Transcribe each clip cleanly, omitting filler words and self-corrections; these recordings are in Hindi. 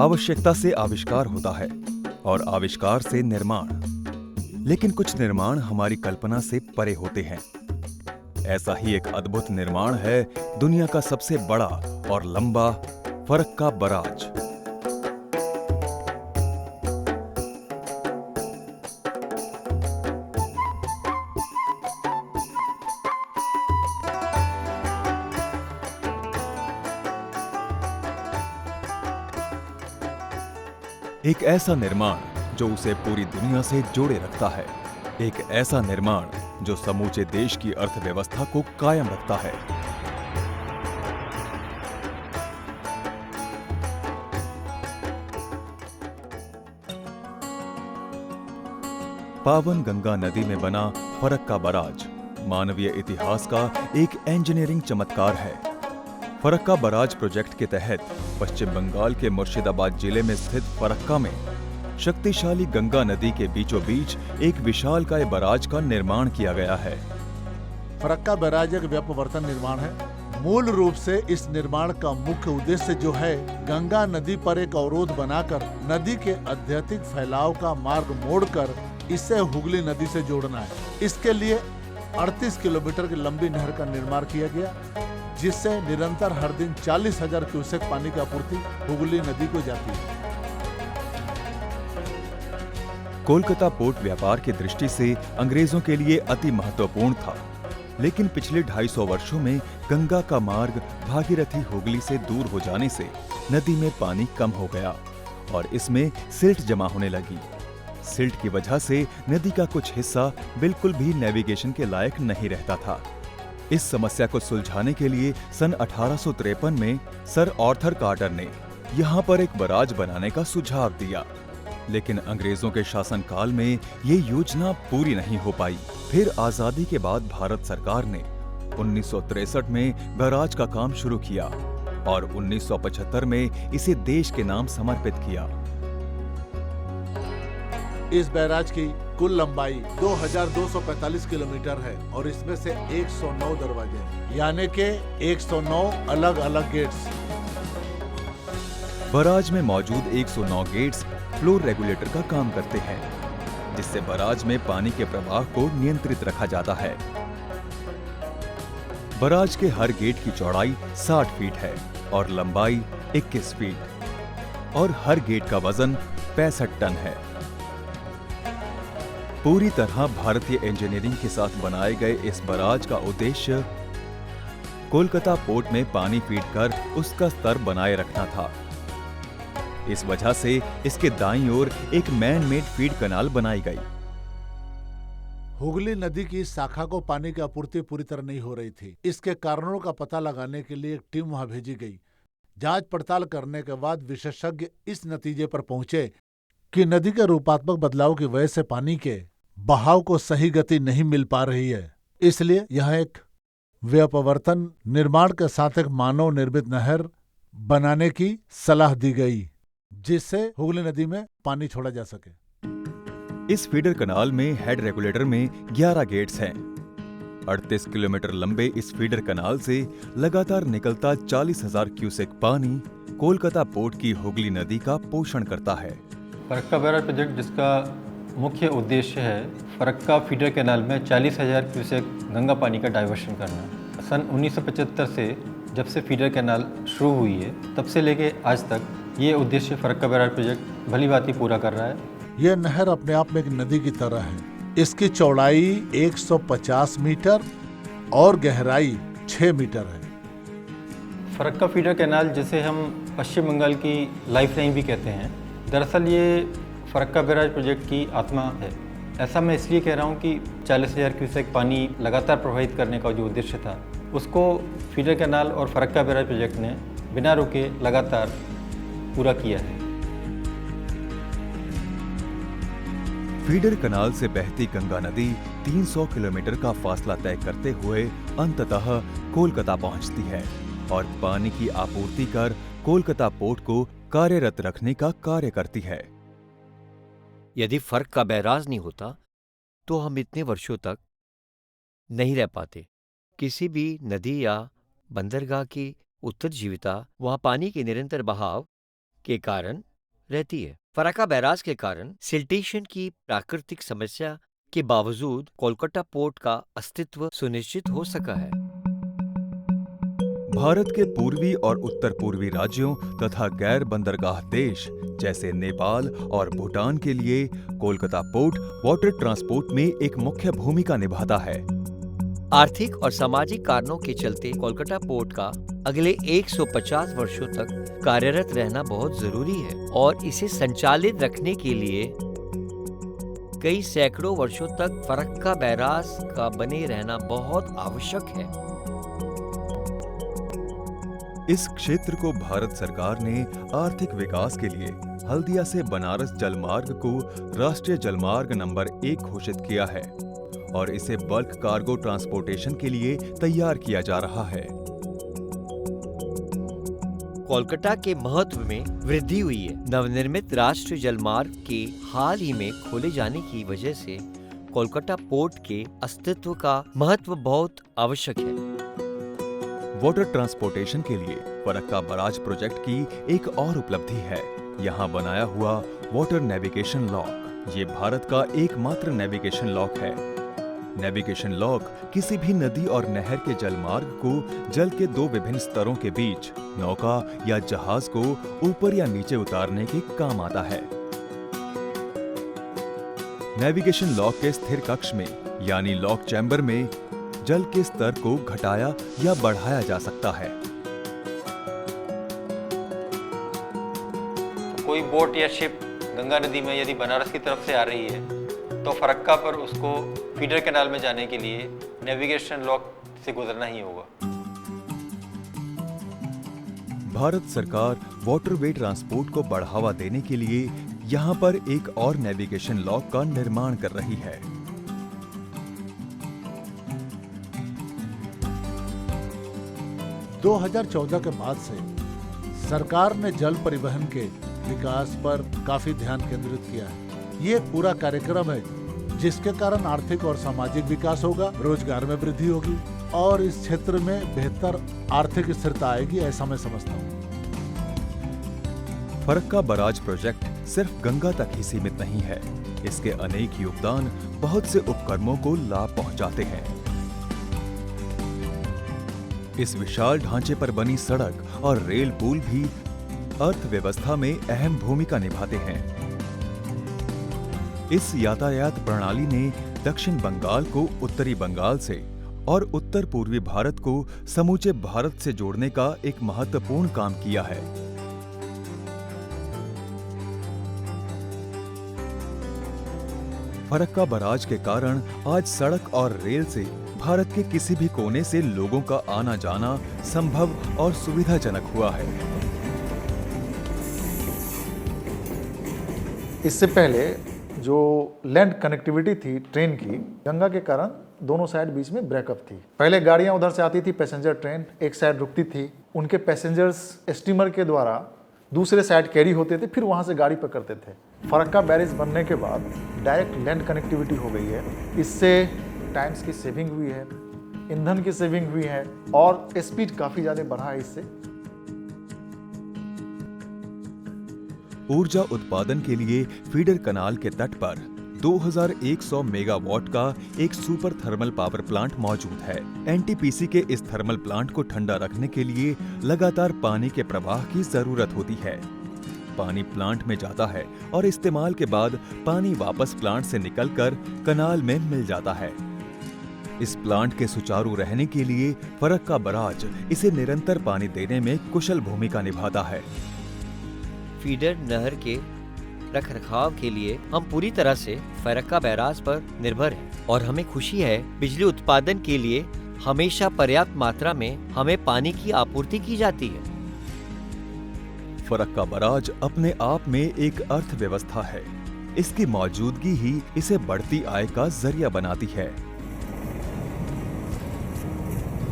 आवश्यकता से आविष्कार होता है और आविष्कार से निर्माण। लेकिन कुछ निर्माण हमारी कल्पना से परे होते हैं। ऐसा ही एक अद्भुत निर्माण है दुनिया का सबसे बड़ा और लंबा फरक्का बराज। एक ऐसा निर्माण जो उसे पूरी दुनिया से जोड़े रखता है। एक ऐसा निर्माण जो समूचे देश की अर्थव्यवस्था को कायम रखता है। पावन गंगा नदी में बना फरक्का बराज मानवीय इतिहास का एक इंजीनियरिंग चमत्कार है। फरक्का बराज प्रोजेक्ट के तहत पश्चिम बंगाल के मुर्शिदाबाद जिले में स्थित फरक्का में शक्तिशाली गंगा नदी के बीचों बीच एक विशालकाय बराज का निर्माण किया गया है। फरक्का बैराज एक व्यपवर्तन निर्माण है। मूल रूप से इस निर्माण का मुख्य उद्देश्य जो है गंगा नदी पर एक अवरोध बनाकर नदी के अत्यधिक फैलाव का मार्ग मोड़कर इसे हुगली नदी से जोड़ना है। इसके लिए 38 किलोमीटर की लंबी नहर का निर्माण किया गया, जिससे निरंतर हर दिन 40,000 क्यूसेक पानी की आपूर्ति हुगली नदी को जाती है। कोलकाता पोर्ट व्यापार की दृष्टि से अंग्रेजों के लिए अति महत्वपूर्ण था, लेकिन पिछले 250 वर्षों में गंगा का मार्ग भागीरथी हुगली से दूर हो जाने से नदी में पानी कम हो गया और इसमें सिल्ट जमा होने लगी। सिल्ट की वजह से नदी का कुछ हिस्सा बिल्कुल भी नेविगेशन के लायक नहीं रहता था। इस समस्या को सुलझाने के लिए सन 1853 में सर आर्थर कार्टर ने यहाँ पर एक बराज बनाने का सुझाव दिया, लेकिन अंग्रेजों के शासनकाल में ये योजना पूरी नहीं हो पाई। फिर आजादी के बाद भारत सरकार ने 1963 में बराज का काम शुरू किया और 1975 में इसे देश के नाम समर्पित किया। इस बैराज की कुल लंबाई 2245 किलोमीटर है और इसमें से 109 दरवाजे हैं, यानी कि 109 अलग अलग गेट्स। बराज में मौजूद 109 गेट्स फ्लो रेगुलेटर का काम करते हैं, जिससे बराज में पानी के प्रवाह को नियंत्रित रखा जाता है। बराज के हर गेट की चौड़ाई 60 फीट है और लंबाई 21 फीट और हर गेट का वजन 65 टन है। पूरी तरह भारतीय इंजीनियरिंग के साथ बनाए गए इस बराज का उद्देश्य कोलकाता पोर्ट में पानी फीड कर उसका स्तर बनाए रखना था। इस वजह से इसके दाईं ओर एक मैन मेड फीड कनाल बनाई गई। हुगली नदी की इस शाखा को पानी की आपूर्ति पूरी तरह नहीं हो रही थी। इसके कारणों का पता लगाने के लिए एक टीम वहां भेजी गई। जांच पड़ताल करने के बाद विशेषज्ञ इस नतीजे पर पहुंचे कि नदी के रूपात्मक बदलाव की वजह से पानी के बहाव को सही गति नहीं मिल पा रही है। इसलिए यह एक व्यपवर्तन निर्माण के साथ एक मानव निर्मित नहर बनाने की सलाह दी गई, जिससे हुगली नदी में पानी छोड़ा जा सके। इस फीडर कनाल में हेड रेगुलेटर में 11 गेट्स हैं। 38 किलोमीटर लंबे इस फीडर कनाल से लगातार निकलता 40,000 क्यूसेक पानी कोलकाता पोर्ट की हुगली नदी का पोषण करता है। फरक्का बैराज प्रोजेक्ट, जिसका मुख्य उद्देश्य है फरक्का फीडर कैनाल में 40,000 क्यूसेक गंगा पानी का डाइवर्शन करना। सन 1975 से जब से फीडर कैनाल शुरू हुई है, तब से लेके आज तक ये उद्देश्य फरक्का बैराज प्रोजेक्ट भलीभांति पूरा कर रहा है। यह नहर अपने आप में एक नदी की तरह है। इसकी चौड़ाई 150 मीटर और गहराई 6 मीटर है। फरक्का फीडर कैनाल, जिसे हम पश्चिम बंगाल की लाइफ लाइन भी कहते हैं, दरअसल ये फरक्का बैराज प्रोजेक्ट की आत्मा है। ऐसा मैं इसलिए कह रहा हूँ कि 40,000 क्यूसेक पानी लगातार प्रवाहित करने का जो उद्देश्य था, उसको फीडर कैनाल और फरक्का बैराज प्रोजेक्ट ने बिना रुके लगातार पूरा किया है। फीडर कनाल से बहती गंगा नदी 300 किलोमीटर का फासला तय करते हुए अंततः कोलकाता पहुंचती है और पानी की आपूर्ति कर कोलकाता पोर्ट को कार्यरत रखने का कार्य करती है। यदि फरक्का बैराज नहीं होता तो हम इतने वर्षों तक नहीं रह पाते। किसी भी नदी या बंदरगाह की उत्तरजीविता वहां पानी के निरंतर बहाव के कारण रहती है। फरक्का बैराज के कारण सिल्टेशन की प्राकृतिक समस्या के बावजूद कोलकाता पोर्ट का अस्तित्व सुनिश्चित हो सका है। भारत के पूर्वी और उत्तर पूर्वी राज्यों तथा गैर बंदरगाह देश जैसे नेपाल और भूटान के लिए कोलकाता पोर्ट वाटर ट्रांसपोर्ट में एक मुख्य भूमिका निभाता है। आर्थिक और सामाजिक कारणों के चलते कोलकाता पोर्ट का अगले 150 वर्षों तक कार्यरत रहना बहुत जरूरी है और इसे संचालित रखने के लिए कई सैकड़ों वर्षों तक फरक्का बैराज का बने रहना बहुत आवश्यक है। इस क्षेत्र को भारत सरकार ने आर्थिक विकास के लिए हल्दिया से बनारस जलमार्ग को राष्ट्रीय जलमार्ग नंबर 1 घोषित किया है और इसे बल्क कार्गो ट्रांसपोर्टेशन के लिए तैयार किया जा रहा है। कोलकाता के महत्व में वृद्धि हुई है। नवनिर्मित राष्ट्रीय जलमार्ग के हाल ही में खोले जाने की वजह से कोलकाता पोर्ट के अस्तित्व का महत्व बहुत आवश्यक है। वाटर ट्रांसपोर्टेशन के लिए फरक्का बराज प्रोजेक्ट की एक और उपलब्धि है यहाँ बनाया हुआ वाटर नेविगेशन लॉक। ये भारत का एकमात्र नेविगेशन लॉक है। नेविगेशन लॉक किसी भी नदी और नहर के जलमार्ग को जल के 2 विभिन्न स्तरों के बीच नौका या जहाज को ऊपर या नीचे उतारने के काम आता है। नेविगेशन लॉक के स्थिर कक्ष में यानी लॉक चैम्बर में जल के स्तर को घटाया या बढ़ाया जा सकता है। कोई बोट या शिप गंगा नदी में यदि बनारस की तरफ से आ रही है तो फरक्का पर उसको फीडर कैनाल में जाने के लिए नेविगेशन लॉक से गुजरना ही होगा। भारत सरकार वाटरवे ट्रांसपोर्ट को बढ़ावा देने के लिए यहाँ पर एक और नेविगेशन लॉक का निर्माण कर रही है। दो 2014 के बाद से सरकार ने जल परिवहन के विकास पर काफी ध्यान केंद्रित किया है। ये एक पूरा कार्यक्रम है जिसके कारण आर्थिक और सामाजिक विकास होगा, रोजगार में वृद्धि होगी और इस क्षेत्र में बेहतर आर्थिक स्थिरता आएगी, ऐसा मैं समझता हूँ। फरक्का बराज प्रोजेक्ट सिर्फ गंगा तक ही सीमित नहीं है। इसके अनेक योगदान बहुत से उपक्रमों को लाभ पहुंचाते हैं। इस विशाल ढांचे पर बनी सड़क और रेल पुल भी अर्थव्यवस्था में अहम भूमिका निभाते हैं। इस यातायात प्रणाली ने दक्षिण बंगाल को उत्तरी बंगाल से और उत्तर पूर्वी भारत को समूचे भारत से जोड़ने का एक महत्वपूर्ण काम किया है। फरक्का बराज के कारण आज सड़क और रेल से भारत के किसी भी कोने से लोगों का आना जाना संभव और सुविधाजनक हुआ है। इससे पहले जो लैंड कनेक्टिविटी थी ट्रेन की, गंगा के कारण दोनों साइड बीच में ब्रेकअप थी। पहले गाड़ियां उधर से आती थी, पैसेंजर ट्रेन एक साइड रुकती थी, उनके पैसेंजर्स स्टीमर के द्वारा दूसरे साइड कैरी होते थे, फिर वहां से गाड़ी पकड़ते थे। फरक्का बैरेज बनने के बाद डायरेक्ट लैंड कनेक्टिविटी हो गई है। इससे टाइम्स की सेविंग हुई है, ईंधन की सेविंग हुई है और स्पीड काफ़ी ज़्यादा बढ़ा है इससे। ऊर्जा उत्पादन के लिए फीडर कनाल के तट पर 2100 मेगावाट का एक सुपर थर्मल पावर प्लांट मौजूद है। एनटीपीसी के इस थर्मल प्लांट को ठंडा रखने के लिए लगातार पानी के प्रवाह की जरूरत होती है। पानी प्लांट में जाता है और इस्तेमाल के बाद पानी वापस प्लांट से निकलकर कनाल में मिल जाता है। इस प्लांट के सुचारू रहने के लिए फरक्का बराज इसे निरंतर पानी देने में कुशल भूमिका निभाता है। फीडर नहर के रखरखाव के लिए हम पूरी तरह से फरक्का बैराज पर निर्भर हैं और हमें खुशी है बिजली उत्पादन के लिए हमेशा पर्याप्त मात्रा में हमें पानी की आपूर्ति की जाती है। फरक्का बराज अपने आप में एक अर्थव्यवस्था है। इसकी मौजूदगी ही इसे बढ़ती आय का जरिया बनाती है।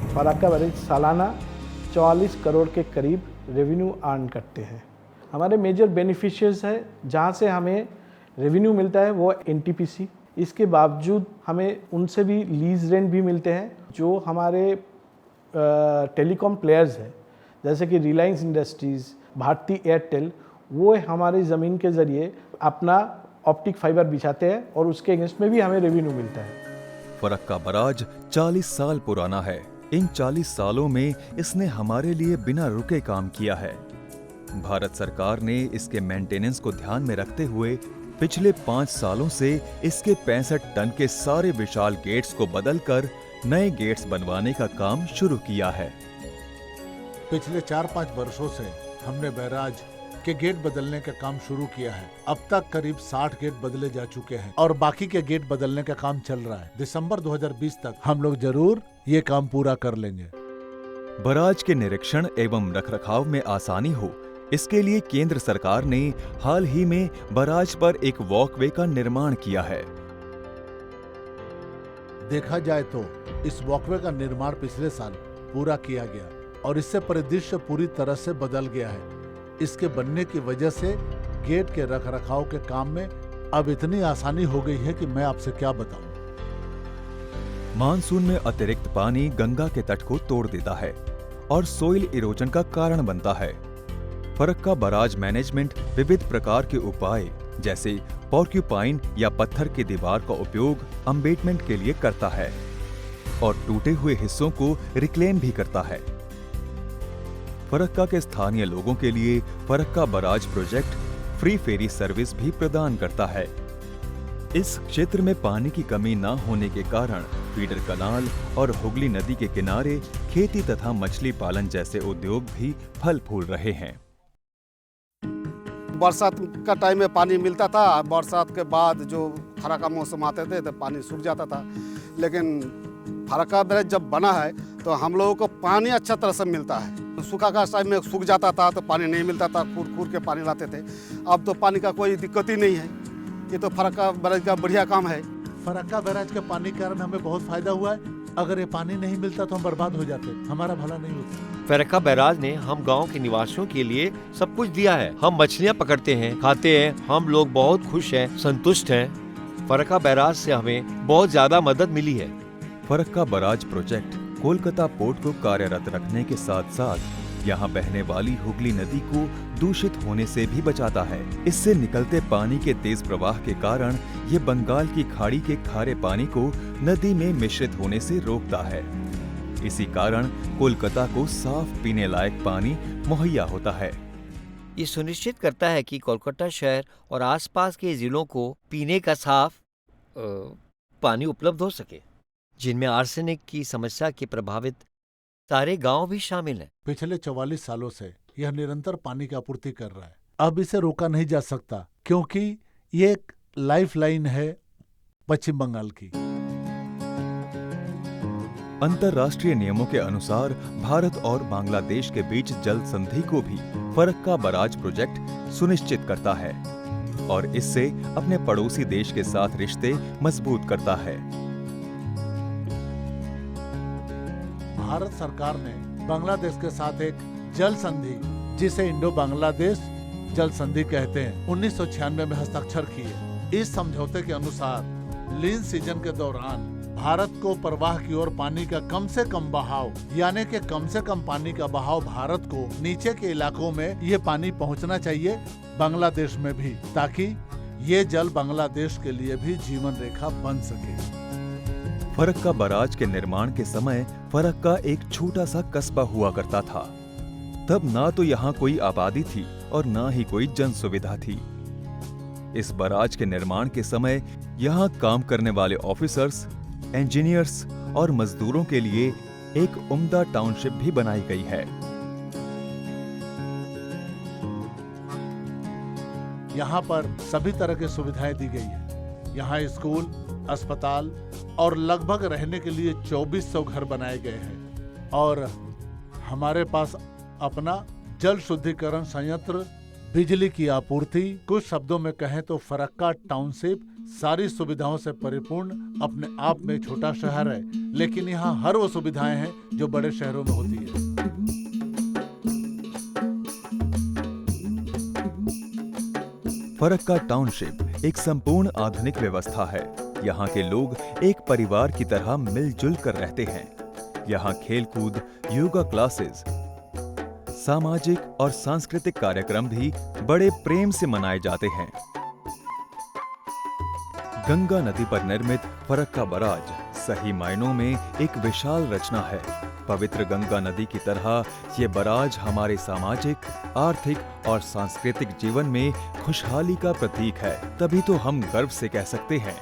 फरक्का बैरेज सालाना 44 करोड़ के करीब रेवेन्यू अर्न करते हैं। हमारे मेजर बेनिफिशियर्स है जहाँ से हमें रेवेन्यू मिलता है वो एनटीपीसी। इसके बावजूद हमें उनसे भी लीज रेंट भी मिलते हैं। जो हमारे टेलीकॉम प्लेयर्स हैं जैसे कि रिलायंस इंडस्ट्रीज़, भारती एयरटेल, वो हमारी ज़मीन के ज़रिए अपना ऑप्टिक फाइबर बिछाते हैं और उसके अगेंस्ट में भी हमें रेवेन्यू मिलता है। फरक्का बराज 40 साल पुराना है। इन 40 सालों में इसने हमारे लिए बिना रुके काम किया है। भारत सरकार ने इसके मेंटेनेंस को ध्यान में रखते हुए पिछले 5 सालों से इसके 65 टन के सारे विशाल गेट्स को बदलकर नए गेट्स बनवाने का काम शुरू किया है। पिछले 4-5 वर्षों से हमने बैराज के गेट बदलने का काम शुरू किया है। अब तक करीब 60 गेट बदले जा चुके हैं और बाकी के गेट बदलने का काम चल रहा है। दिसंबर 2020 तक हम लोग जरूर ये काम पूरा कर लेंगे। बराज के निरीक्षण एवं रखरखाव में आसानी हो, इसके लिए केंद्र सरकार ने हाल ही में बराज पर एक वॉकवे का निर्माण किया है। देखा जाए तो इस वॉकवे का निर्माण पिछले साल पूरा किया गया और इससे परिदृश्य पूरी तरह से बदल गया है। इसके बनने की वजह से गेट के रखरखाव के काम में अब इतनी आसानी हो गई है कि मैं आपसे क्या बताऊं। मानसून में अतिरिक्त पानी गंगा के तट को तोड़ देता है और सोइल इरोजन का कारण बनता है। फरक्का बराज मैनेजमेंट विविध प्रकार के उपाय जैसे पॉर्क्यूपाइन या पत्थर की दीवार का उपयोग अम्बेटमेंट के लिए करता है और टूटे हुए हिस्सों को रिक्लेम भी करता है। फरक्का के स्थानीय लोगों के लिए Farakka barrage project free ferry service भी प्रदान करता है। इस क्षेत्र में पानी की कमी न होने के कारण फीडर कनाल और हुगली नदी के किनारे खेती तथा मछली पालन जैसे उद्योग भी फल फूल रहे हैं। बरसात का टाइम में पानी मिलता था, बरसात के बाद जो फरक्का मौसम आते थे तो पानी सूख जाता था। लेकिन फरक्का ब्रिज जब बना है तो हम लोगों को पानी अच्छा तरह से मिलता है। सूखा का टाइम में सूख जाता था तो पानी नहीं मिलता था, खूर के पानी लाते थे। अब तो पानी का कोई दिक्कत ही नहीं है। ये तो फरक्का बैराज का बढ़िया काम है। फरक्का बैराज के पानी के कारण हमें बहुत फायदा हुआ है। अगर ये पानी नहीं मिलता तो हम बर्बाद हो जाते, हमारा भला नहीं होता। फरक्का बैराज ने हम गांव के निवासियों के लिए सब कुछ दिया है। हम मछलियां पकड़ते हैं, खाते हैं, हम लोग बहुत खुश हैं, संतुष्ट हैं। फरक्का बैराज से हमें बहुत ज्यादा मदद मिली है। Farakka barrage project Kolkata port को कार्यरत रखने के साथ साथ यहाँ बहने वाली हुगली नदी को दूषित होने से भी बचाता है। इससे निकलते पानी के तेज प्रवाह के कारण ये बंगाल की खाड़ी के खारे पानी को नदी में मिश्रित होने से रोकता है। इसी कारण कोलकाता को साफ पीने लायक पानी मुहैया होता है। ये सुनिश्चित करता है कि कोलकाता शहर और आसपास के जिलों को पीने का साफ पानी उपलब्ध हो सके, जिनमें आर्सेनिक की समस्या के प्रभावित सारे गांव भी शामिल हैं। पिछले 44 सालों से यह निरंतर पानी की आपूर्ति कर रहा है। अब इसे रोका नहीं जा सकता क्योंकि ये एक लाइफलाइन है पश्चिम बंगाल की। अंतर्राष्ट्रीय नियमों के अनुसार भारत और बांग्लादेश के बीच जल संधि को भी फरक्का बराज प्रोजेक्ट सुनिश्चित करता है और इससे अपने पड़ोसी देश के साथ रिश्ते मजबूत करता है। भारत सरकार ने बांग्लादेश के साथ एक जल संधि, जिसे इंडो बांग्लादेश जल संधि कहते हैं, 1996 में हस्ताक्षर किए। इस समझौते के अनुसार लीन सीजन के दौरान भारत को प्रवाह की ओर पानी का कम से कम बहाव, यानी कि कम से कम पानी का बहाव भारत को नीचे के इलाकों में ये पानी पहुंचना चाहिए, बांग्लादेश में भी, ताकि ये जल बांग्लादेश के लिए भी जीवन रेखा बन सके। फरक्का बराज के निर्माण के समय फरक्का एक छोटा सा कस्बा हुआ करता था। तब ना तो यहाँ कोई आबादी थी और ना ही कोई जन सुविधा थी। इस बराज के निर्माण के समय यहाँ काम करने वाले ऑफिसर्स, इंजीनियर्स और मजदूरों के लिए एक उम्दा टाउनशिप भी बनाई गई है। यहाँ पर सभी तरह की सुविधाएं दी गई है। यहाँ स्कूल, अस्पताल और लगभग रहने के लिए 2400 घर बनाए गए हैं और हमारे पास अपना जल शुद्धिकरण संयंत्र, बिजली की आपूर्ति, कुछ शब्दों में कहें तो फरक्का टाउनशिप सारी सुविधाओं से परिपूर्ण अपने आप में छोटा शहर है, लेकिन यहाँ हर वो सुविधाएं हैं जो बड़े शहरों में होती है। फरक्का टाउनशिप एक संपूर्ण आधुनिक व्यवस्था है। यहाँ के लोग एक परिवार की तरह मिलजुल कर रहते हैं। यहाँ खेलकूद, योगा क्लासेस, सामाजिक और सांस्कृतिक कार्यक्रम भी बड़े प्रेम से मनाए जाते हैं। गंगा नदी पर निर्मित फरक्का बराज सही मायनों में एक विशाल रचना है। पवित्र गंगा नदी की तरह ये बराज हमारे सामाजिक, आर्थिक और सांस्कृतिक जीवन में खुशहाली का प्रतीक है। तभी तो हम गर्व से कह सकते हैं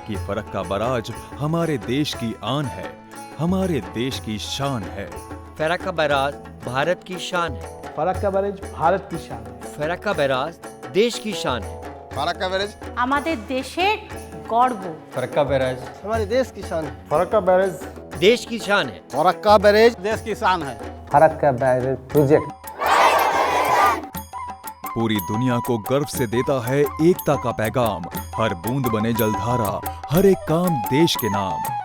कि फरक्का बराज हमारे देश की आन है, हमारे देश की शान है। फरक्का बैराज भारत की शान है। फरक्का बैराज भारत की शान है। फरक्का बैराज देश की शान है। फरक्का बैराज আমাদের দেশের গর্ব। फरक्का बैराज हमारे देश की शान है। फरक्का बैरेज देश की शान है। फरक्का बैरेज देश की शान है। फरक्का बैराज प्रोजेक्ट पूरी दुनिया को गर्व से देता है एकता का पैगाम। हर बूंद बने जलधारा, हर एक काम देश के नाम।